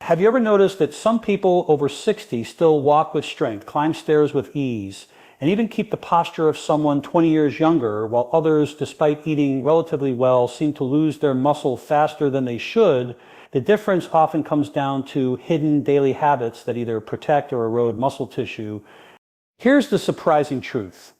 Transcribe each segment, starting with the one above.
Have you ever noticed that some people over 60 still walk with strength, climb stairs with ease, and even keep the posture of someone 20 years younger, while others, despite eating relatively well, seem to lose their muscle faster than they should? The difference often comes down to hidden daily habits that either protect or erode muscle tissue. Here's the surprising truth.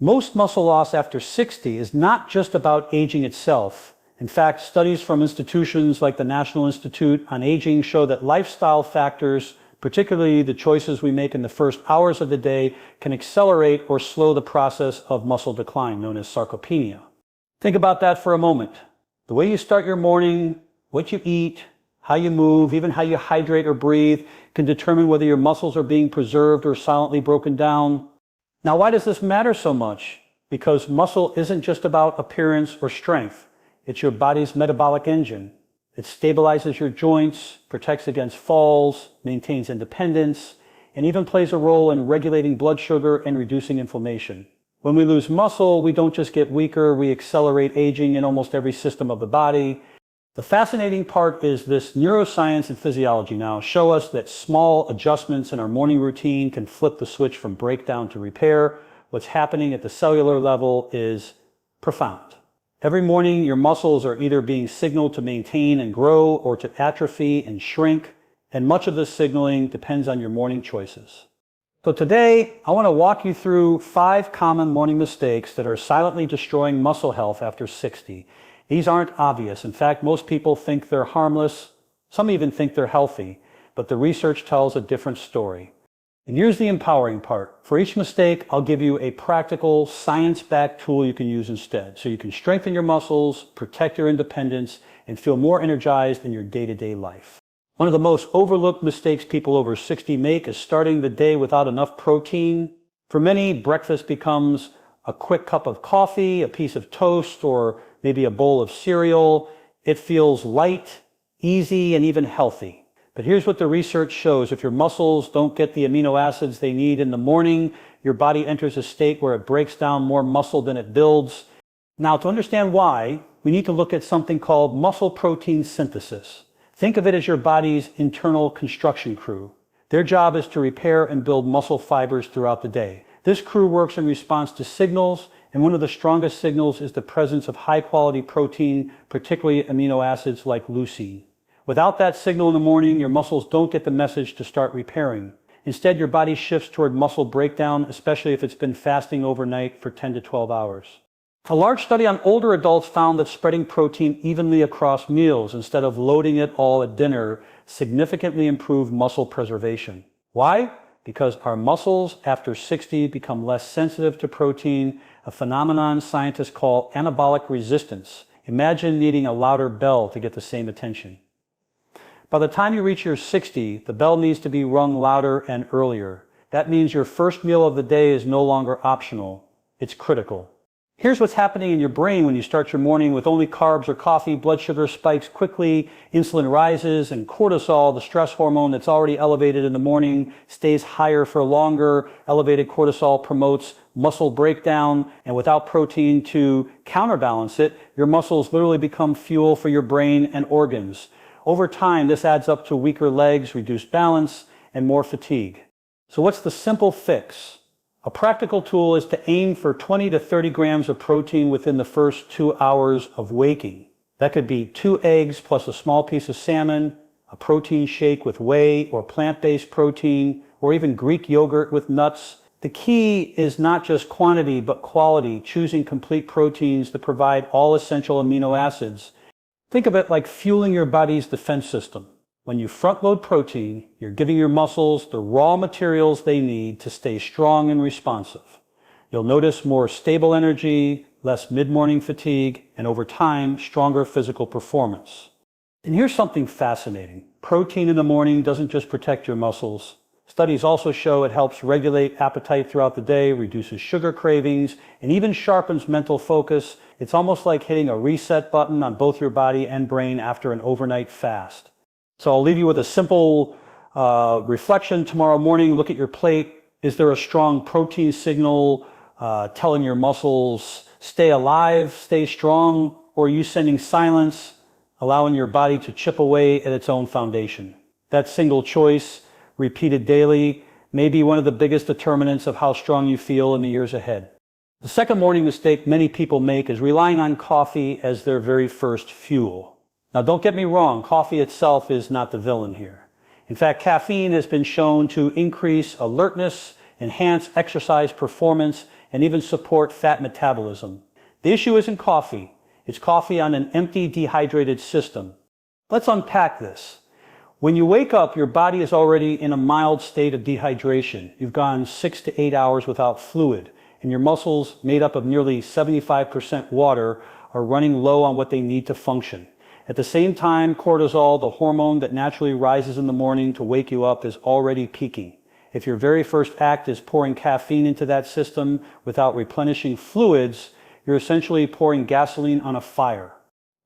Most muscle loss after 60 is not just about aging itself. In fact, studies from institutions like the National Institute on Aging show that lifestyle factors, particularly the choices we make in the first hours of the day, can accelerate or slow the process of muscle decline, known as sarcopenia. Think about that for a moment. The way you start your morning, what you eat, how you move, even how you hydrate or breathe, can determine whether your muscles are being preserved or silently broken down. Now, why does this matter so much? Because muscle isn't just about appearance or strength. It's your body's metabolic engine. It stabilizes your joints, protects against falls, maintains independence, and even plays a role in regulating blood sugar and reducing inflammation. When we lose muscle, we don't just get weaker, we accelerate aging in almost every system of the body. The fascinating part is this neuroscience and physiology now show us that small adjustments in our morning routine can flip the switch from breakdown to repair. What's happening at the cellular level is profound. Every morning, your muscles are either being signaled to maintain and grow or to atrophy and shrink, and much of this signaling depends on your morning choices. So today, I want to walk you through 5 common morning mistakes that are silently destroying muscle health after 60. These aren't obvious. In fact, most people think they're harmless. Some even think they're healthy, but the research tells a different story. And here's the empowering part. For each mistake, I'll give you a practical, science-backed tool you can use instead, so you can strengthen your muscles, protect your independence, and feel more energized in your day-to-day life. One of the most overlooked mistakes people over 60 make is starting the day without enough protein. For many, breakfast becomes a quick cup of coffee, a piece of toast, or maybe a bowl of cereal. It feels light, easy, and even healthy. But here's what the research shows. If your muscles don't get the amino acids they need in the morning, your body enters a state where it breaks down more muscle than it builds. Now, to understand why, we need to look at something called muscle protein synthesis. Think of it as your body's internal construction crew. Their job is to repair and build muscle fibers throughout the day. This crew works in response to signals, and one of the strongest signals is the presence of high-quality protein, particularly amino acids like leucine. Without that signal in the morning, your muscles don't get the message to start repairing. Instead, your body shifts toward muscle breakdown, especially if it's been fasting overnight for 10 to 12 hours. A large study on older adults found that spreading protein evenly across meals instead of loading it all at dinner significantly improved muscle preservation. Why? Because our muscles after 60 become less sensitive to protein, a phenomenon scientists call anabolic resistance. Imagine needing a louder bell to get the same attention. By the time you reach your 60, the bell needs to be rung louder and earlier. That means your first meal of the day is no longer optional. It's critical. Here's what's happening in your brain when you start your morning with only carbs or coffee. Blood sugar spikes quickly, insulin rises, and cortisol, the stress hormone that's already elevated in the morning, stays higher for longer. Elevated cortisol promotes muscle breakdown, and without protein to counterbalance it, your muscles literally become fuel for your brain and organs. Over time, this adds up to weaker legs, reduced balance, and more fatigue. So what's the simple fix? A practical tool is to aim for 20 to 30 grams of protein within the first 2 hours of waking. That could be 2 eggs plus a small piece of salmon, a protein shake with whey or plant-based protein, or even Greek yogurt with nuts. The key is not just quantity, but quality, choosing complete proteins that provide all essential amino acids. Think of it like fueling your body's defense system. When you front-load protein, you're giving your muscles the raw materials they need to stay strong and responsive. You'll notice more stable energy, less mid-morning fatigue, and over time, stronger physical performance. And here's something fascinating. Protein in the morning doesn't just protect your muscles. Studies also show it helps regulate appetite throughout the day, reduces sugar cravings, and even sharpens mental focus. It's almost like hitting a reset button on both your body and brain after an overnight fast. So I'll leave you with a simple reflection tomorrow morning. Look at your plate. Is there a strong protein signal telling your muscles, stay alive, stay strong? Or are you sending silence, allowing your body to chip away at its own foundation? That single choice, repeated daily, may be one of the biggest determinants of how strong you feel in the years ahead. The second morning mistake many people make is relying on coffee as their very first fuel. Now, don't get me wrong, coffee itself is not the villain here. In fact, caffeine has been shown to increase alertness, enhance exercise performance, and even support fat metabolism. The issue isn't coffee. It's coffee on an empty, dehydrated system. Let's unpack this. When you wake up, your body is already in a mild state of dehydration. You've gone 6 to 8 hours without fluid, and your muscles, made up of nearly 75% water, are running low on what they need to function. At the same time, cortisol, the hormone that naturally rises in the morning to wake you up, is already peaking. If your very first act is pouring caffeine into that system without replenishing fluids, you're essentially pouring gasoline on a fire.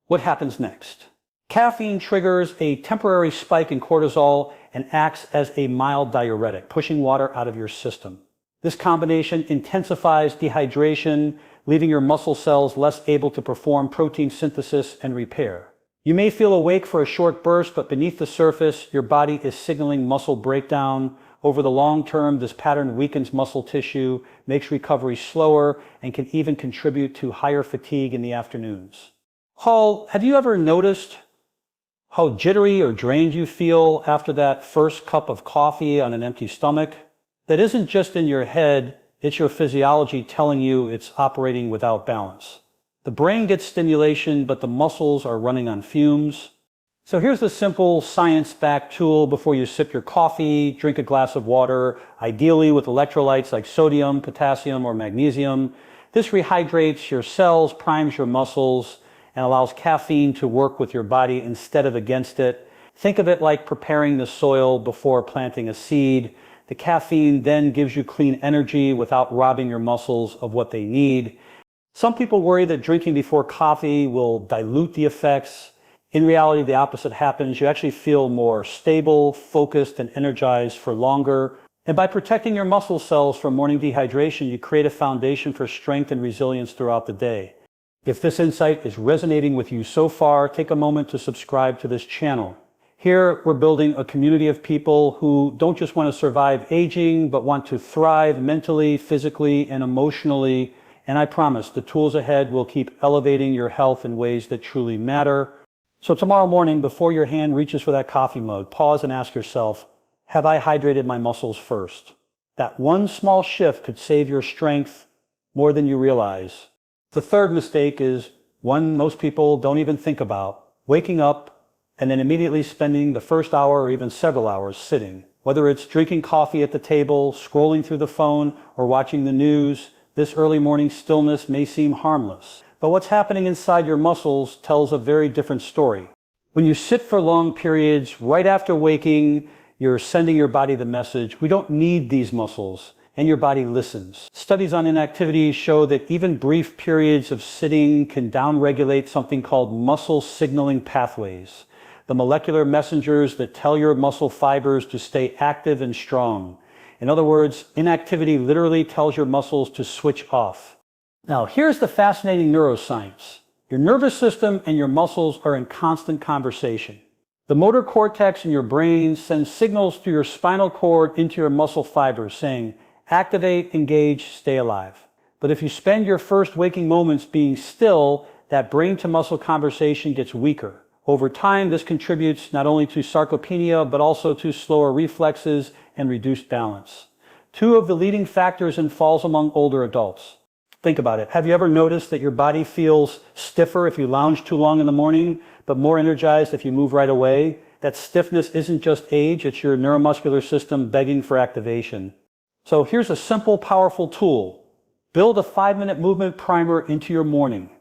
What happens next? Caffeine triggers a temporary spike in cortisol and acts as a mild diuretic, pushing water out of your system. This combination intensifies dehydration, leaving your muscle cells less able to perform protein synthesis and repair. You may feel awake for a short burst, but beneath the surface, your body is signaling muscle breakdown. Over the long term, this pattern weakens muscle tissue, makes recovery slower, and can even contribute to higher fatigue in the afternoons. Hall, have you ever noticed how jittery or drained you feel after that first cup of coffee on an empty stomach? That isn't just in your head, it's your physiology telling you it's operating without balance. The brain gets stimulation, but the muscles are running on fumes. So here's the simple science-backed tool before you sip your coffee. Drink a glass of water, ideally with electrolytes like sodium, potassium, or magnesium. This rehydrates your cells, primes your muscles, and allows caffeine to work with your body instead of against it. Think of it like preparing the soil before planting a seed. The caffeine then gives you clean energy without robbing your muscles of what they need. Some people worry that drinking before coffee will dilute the effects. In reality, the opposite happens. You actually feel more stable, focused, and energized for longer. And by protecting your muscle cells from morning dehydration, you create a foundation for strength and resilience throughout the day. If this insight is resonating with you so far, take a moment to subscribe to this channel. Here, we're building a community of people who don't just want to survive aging, but want to thrive mentally, physically, and emotionally. And I promise the tools ahead will keep elevating your health in ways that truly matter. So tomorrow morning, before your hand reaches for that coffee mug, pause and ask yourself, have I hydrated my muscles first? That one small shift could save your strength more than you realize. The third mistake is one most people don't even think about: waking up and then immediately spending the first hour or even several hours sitting. Whether it's drinking coffee at the table, scrolling through the phone, or watching the news, this early morning stillness may seem harmless. But what's happening inside your muscles tells a very different story. When you sit for long periods, right after waking, you're sending your body the message, we don't need these muscles, and your body listens. Studies on inactivity show that even brief periods of sitting can downregulate something called muscle signaling pathways, the molecular messengers that tell your muscle fibers to stay active and strong. In other words, inactivity literally tells your muscles to switch off. Now, here's the fascinating neuroscience. Your nervous system and your muscles are in constant conversation. The motor cortex in your brain sends signals through your spinal cord into your muscle fibers saying, activate, engage, stay alive. But if you spend your first waking moments being still, that brain-to-muscle conversation gets weaker. Over time, this contributes not only to sarcopenia, but also to slower reflexes and reduced balance. Two of the leading factors in falls among older adults. Think about it. Have you ever noticed that your body feels stiffer if you lounge too long in the morning, but more energized if you move right away? That stiffness isn't just age, it's your neuromuscular system begging for activation. So here's a simple, powerful tool. Build a 5-minute movement primer into your morning.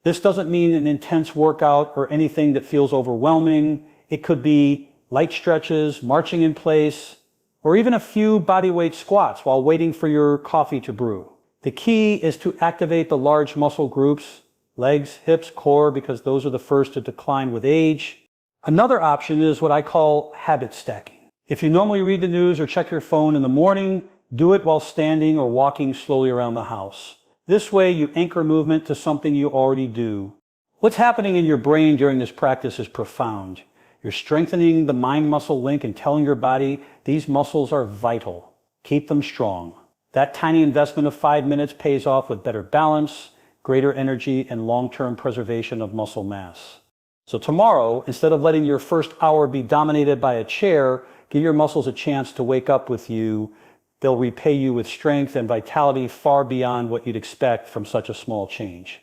This doesn't mean an intense workout or anything that feels overwhelming. It could be light stretches, marching in place, or even a few bodyweight squats while waiting for your coffee to brew. The key is to activate the large muscle groups, legs, hips, core, because those are the first to decline with age. Another option is what I call habit stacking. If you normally read the news or check your phone in the morning, do it while standing or walking slowly around the house. This way you anchor movement to something you already do. What's happening in your brain during this practice is profound. You're strengthening the mind-muscle link and telling your body these muscles are vital. Keep them strong. That tiny investment of 5 minutes pays off with better balance, greater energy, and long-term preservation of muscle mass. So tomorrow, instead of letting your first hour be dominated by a chair, give your muscles a chance to wake up with you. They'll repay you with strength and vitality far beyond what you'd expect from such a small change.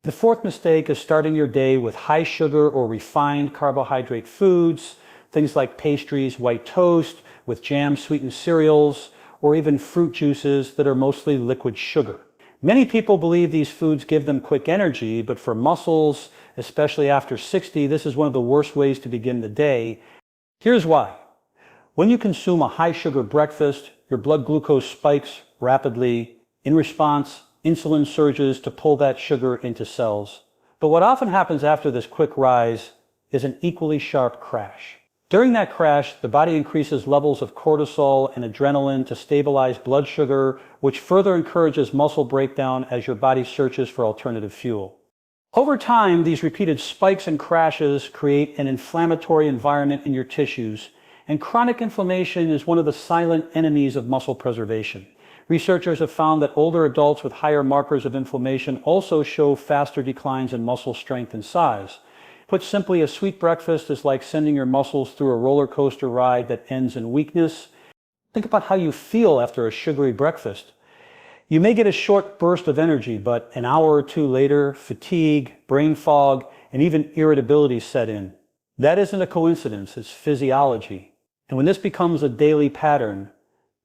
The fourth mistake is starting your day with high sugar or refined carbohydrate foods, things like pastries, white toast, with jam-sweetened cereals, or even fruit juices that are mostly liquid sugar. Many people believe these foods give them quick energy, but for muscles, especially after 60, this is one of the worst ways to begin the day. Here's why. When you consume a high-sugar breakfast, your blood glucose spikes rapidly. In response, insulin surges to pull that sugar into cells. But what often happens after this quick rise is an equally sharp crash. During that crash, the body increases levels of cortisol and adrenaline to stabilize blood sugar, which further encourages muscle breakdown as your body searches for alternative fuel. Over time, these repeated spikes and crashes create an inflammatory environment in your tissues, and chronic inflammation is one of the silent enemies of muscle preservation. Researchers have found that older adults with higher markers of inflammation also show faster declines in muscle strength and size. Put simply, a sweet breakfast is like sending your muscles through a roller coaster ride that ends in weakness. Think about how you feel after a sugary breakfast. You may get a short burst of energy, but an hour or two later, fatigue, brain fog, and even irritability set in. That isn't a coincidence, it's physiology. And when this becomes a daily pattern,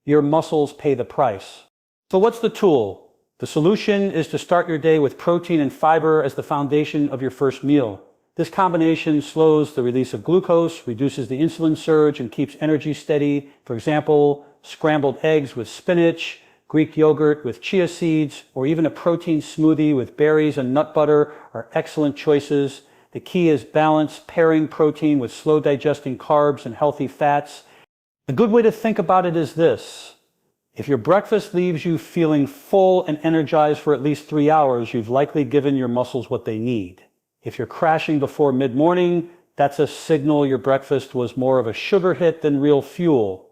your muscles pay the price. So what's the tool? The solution is to start your day with protein and fiber as the foundation of your first meal. This combination slows the release of glucose, reduces the insulin surge, and keeps energy steady. For example, scrambled eggs with spinach, Greek yogurt with chia seeds, or even a protein smoothie with berries and nut butter are excellent choices. The key is balance, pairing protein with slow-digesting carbs and healthy fats. A good way to think about it is this. If your breakfast leaves you feeling full and energized for at least 3 hours, you've likely given your muscles what they need. If you're crashing before mid-morning, that's a signal your breakfast was more of a sugar hit than real fuel.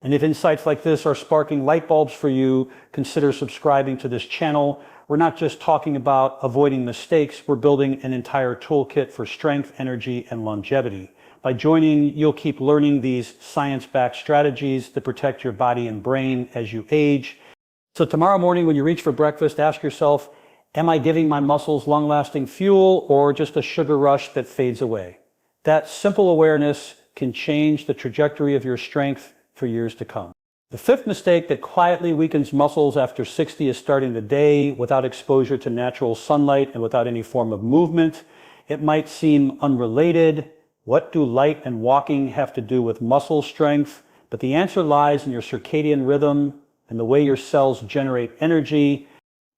And if insights like this are sparking light bulbs for you, consider subscribing to this channel. We're not just talking about avoiding mistakes, we're building an entire toolkit for strength, energy, and longevity. By joining, you'll keep learning these science-backed strategies to protect your body and brain as you age. So tomorrow morning when you reach for breakfast, ask yourself, am I giving my muscles long-lasting fuel or just a sugar rush that fades away? That simple awareness can change the trajectory of your strength for years to come. The fifth mistake that quietly weakens muscles after 60 is starting the day without exposure to natural sunlight and without any form of movement. It might seem unrelated. What do light and walking have to do with muscle strength? But the answer lies in your circadian rhythm and the way your cells generate energy.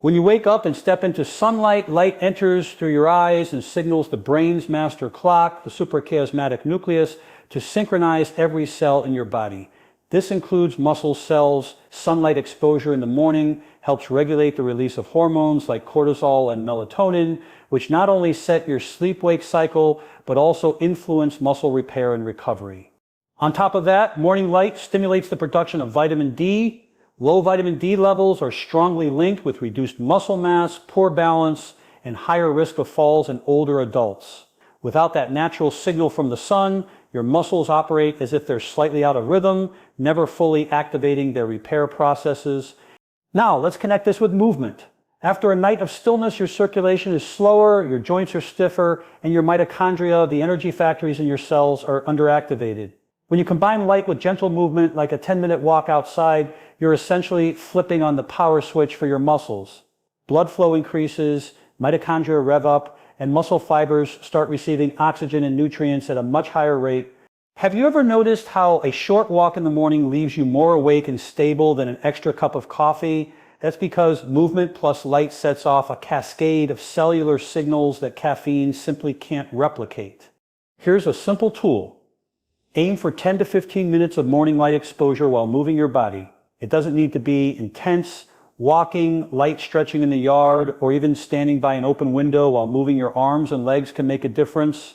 When you wake up and step into sunlight, light enters through your eyes and signals the brain's master clock, the suprachiasmatic nucleus, to synchronize every cell in your body. This includes muscle cells. Sunlight exposure in the morning helps regulate the release of hormones like cortisol and melatonin, which not only set your sleep-wake cycle, but also influence muscle repair and recovery. On top of that, morning light stimulates the production of vitamin D. Low vitamin D levels are strongly linked with reduced muscle mass, poor balance, and higher risk of falls in older adults. Without that natural signal from the sun, your muscles operate as if they're slightly out of rhythm, never fully activating their repair processes. Now, let's connect this with movement. After a night of stillness, your circulation is slower, your joints are stiffer, and your mitochondria, the energy factories in your cells, are underactivated. When you combine light with gentle movement, like a 10-minute walk outside, you're essentially flipping on the power switch for your muscles. Blood flow increases, mitochondria rev up, and muscle fibers start receiving oxygen and nutrients at a much higher rate. Have you ever noticed how a short walk in the morning leaves you more awake and stable than an extra cup of coffee? That's because movement plus light sets off a cascade of cellular signals that caffeine simply can't replicate. Here's a simple tool. Aim for 10 to 15 minutes of morning light exposure while moving your body. It doesn't need to be intense. Walking, light stretching in the yard, or even standing by an open window while moving your arms and legs can make a difference.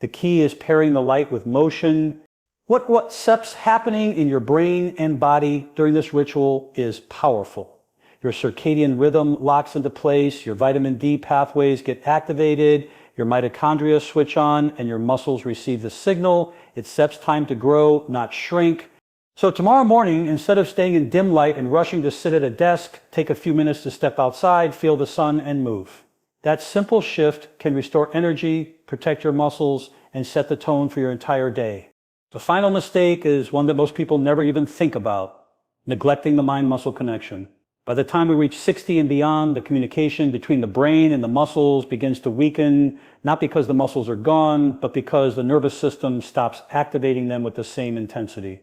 The key is pairing the light with motion. What's happening in your brain and body during this ritual is powerful. Your circadian rhythm locks into place, your vitamin D pathways get activated, your mitochondria switch on, and your muscles receive the signal. It sets time to grow, not shrink. So tomorrow morning, instead of staying in dim light and rushing to sit at a desk, take a few minutes to step outside, feel the sun, and move. That simple shift can restore energy, protect your muscles, and set the tone for your entire day. The final mistake is one that most people never even think about: neglecting the mind-muscle connection. By the time we reach 60 and beyond, the communication between the brain and the muscles begins to weaken, not because the muscles are gone, but because the nervous system stops activating them with the same intensity.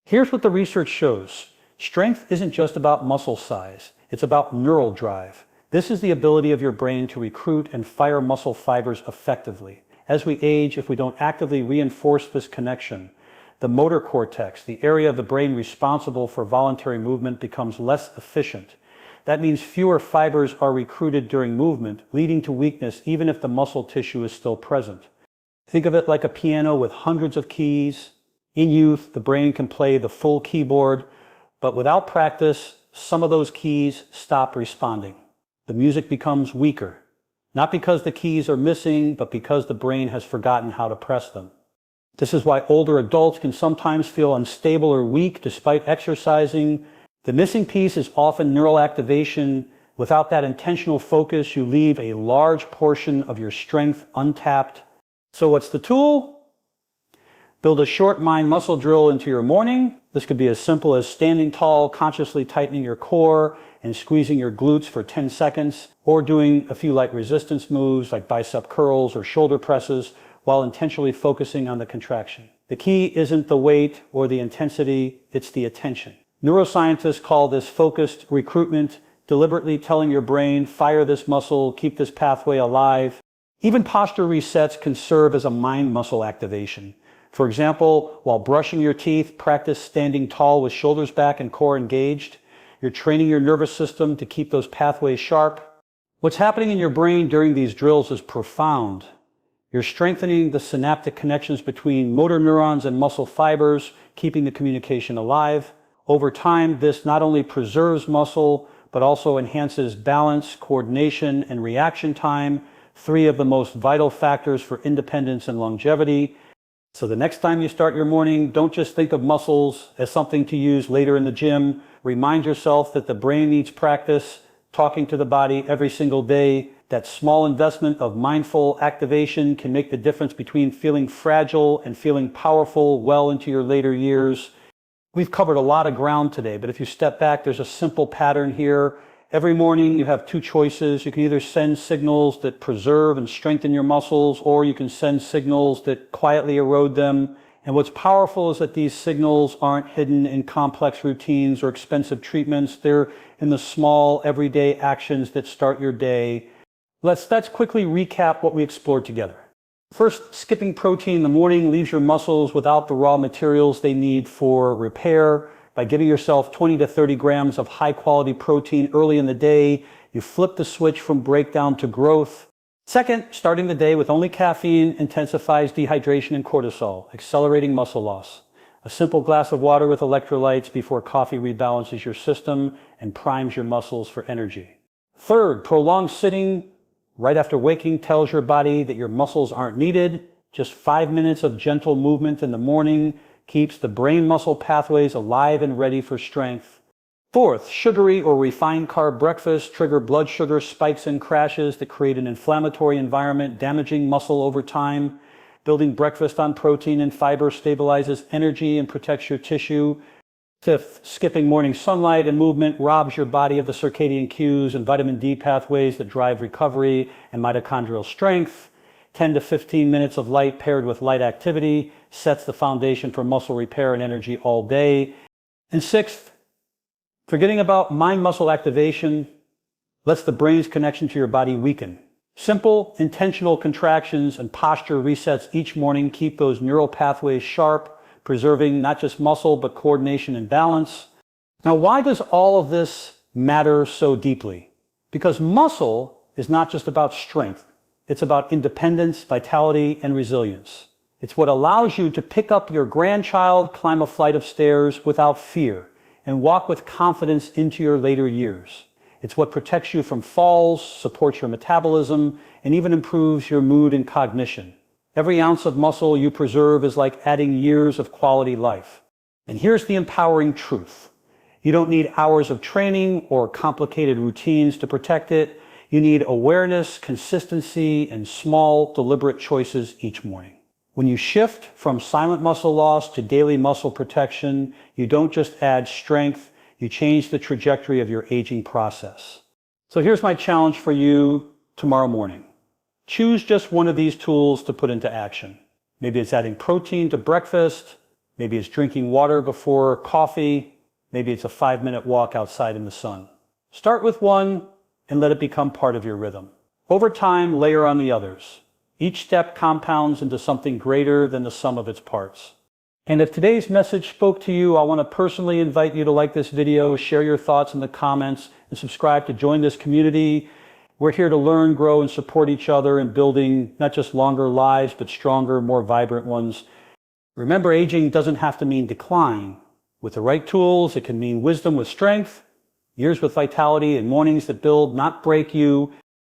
Here's what the research shows. Strength isn't just about muscle size, it's about neural drive. This is the ability of your brain to recruit and fire muscle fibers effectively. As we age, if we don't actively reinforce this connection, the motor cortex, the area of the brain responsible for voluntary movement, becomes less efficient. That means fewer fibers are recruited during movement, leading to weakness even if the muscle tissue is still present. Think of it like a piano with hundreds of keys. In youth, the brain can play the full keyboard, but without practice, some of those keys stop responding. The music becomes weaker, not because the keys are missing, but because the brain has forgotten how to press them. This is why older adults can sometimes feel unstable or weak despite exercising. The missing piece is often neural activation. Without that intentional focus, you leave a large portion of your strength untapped. So what's the tool? Build a short mind-muscle drill into your morning. This could be as simple as standing tall, consciously tightening your core and squeezing your glutes for 10 seconds, or doing a few light resistance moves like bicep curls or shoulder presses, while intentionally focusing on the contraction. The key isn't the weight or the intensity, it's the attention. Neuroscientists call this focused recruitment, deliberately telling your brain, fire this muscle, keep this pathway alive. Even posture resets can serve as a mind-muscle activation. For example, while brushing your teeth, practice standing tall with shoulders back and core engaged. You're training your nervous system to keep those pathways sharp. What's happening in your brain during these drills is profound. You're strengthening the synaptic connections between motor neurons and muscle fibers, keeping the communication alive. Over time, this not only preserves muscle, but also enhances balance, coordination, and reaction time, three of the most vital factors for independence and longevity. So the next time you start your morning, don't just think of muscles as something to use later in the gym. Remind yourself that the brain needs practice, talking to the body every single day. That small investment of mindful activation can make the difference between feeling fragile and feeling powerful well into your later years. We've covered a lot of ground today, but if you step back, there's a simple pattern here. Every morning you have two choices. You can either send signals that preserve and strengthen your muscles, or you can send signals that quietly erode them. And what's powerful is that these signals aren't hidden in complex routines or expensive treatments. They're in the small, everyday actions that start your day. Let's quickly recap what we explored together. First, skipping protein in the morning leaves your muscles without the raw materials they need for repair. By giving yourself 20 to 30 grams of high-quality protein early in the day, you flip the switch from breakdown to growth. Second, starting the day with only caffeine intensifies dehydration and cortisol, accelerating muscle loss. A simple glass of water with electrolytes before coffee rebalances your system and primes your muscles for energy. Third, prolonged sitting right after waking tells your body that your muscles aren't needed. Just 5 minutes of gentle movement in the morning keeps the brain-muscle pathways alive and ready for strength. Fourth, sugary or refined carb breakfasts trigger blood sugar spikes and crashes that create an inflammatory environment, damaging muscle over time. Building breakfast on protein and fiber stabilizes energy and protects your tissue. Fifth, skipping morning sunlight and movement robs your body of the circadian cues and vitamin D pathways that drive recovery and mitochondrial strength. 10 to 15 minutes of light paired with light activity sets the foundation for muscle repair and energy all day. And sixth, forgetting about mind-muscle activation lets the brain's connection to your body weaken. Simple, intentional contractions and posture resets each morning keep those neural pathways sharp, preserving not just muscle, but coordination and balance. Now, why does all of this matter so deeply? Because muscle is not just about strength. It's about independence, vitality, and resilience. It's what allows you to pick up your grandchild, climb a flight of stairs without fear, and walk with confidence into your later years. It's what protects you from falls, supports your metabolism, and even improves your mood and cognition. Every ounce of muscle you preserve is like adding years of quality life. And here's the empowering truth. You don't need hours of training or complicated routines to protect it. You need awareness, consistency, and small, deliberate choices each morning. When you shift from silent muscle loss to daily muscle protection, you don't just add strength, you change the trajectory of your aging process. So here's my challenge for you tomorrow morning. Choose just one of these tools to put into action. Maybe it's adding protein to breakfast. Maybe it's drinking water before coffee. Maybe it's a 5-minute walk outside in the sun. Start with one and let it become part of your rhythm. Over time, layer on the others. Each step compounds into something greater than the sum of its parts. And if today's message spoke to you, I want to personally invite you to like this video, share your thoughts in the comments, and subscribe to join this community. We're here to learn, grow, and support each other in building not just longer lives, but stronger, more vibrant ones. Remember, aging doesn't have to mean decline. With the right tools, it can mean wisdom with strength, years with vitality, and mornings that build, not break you.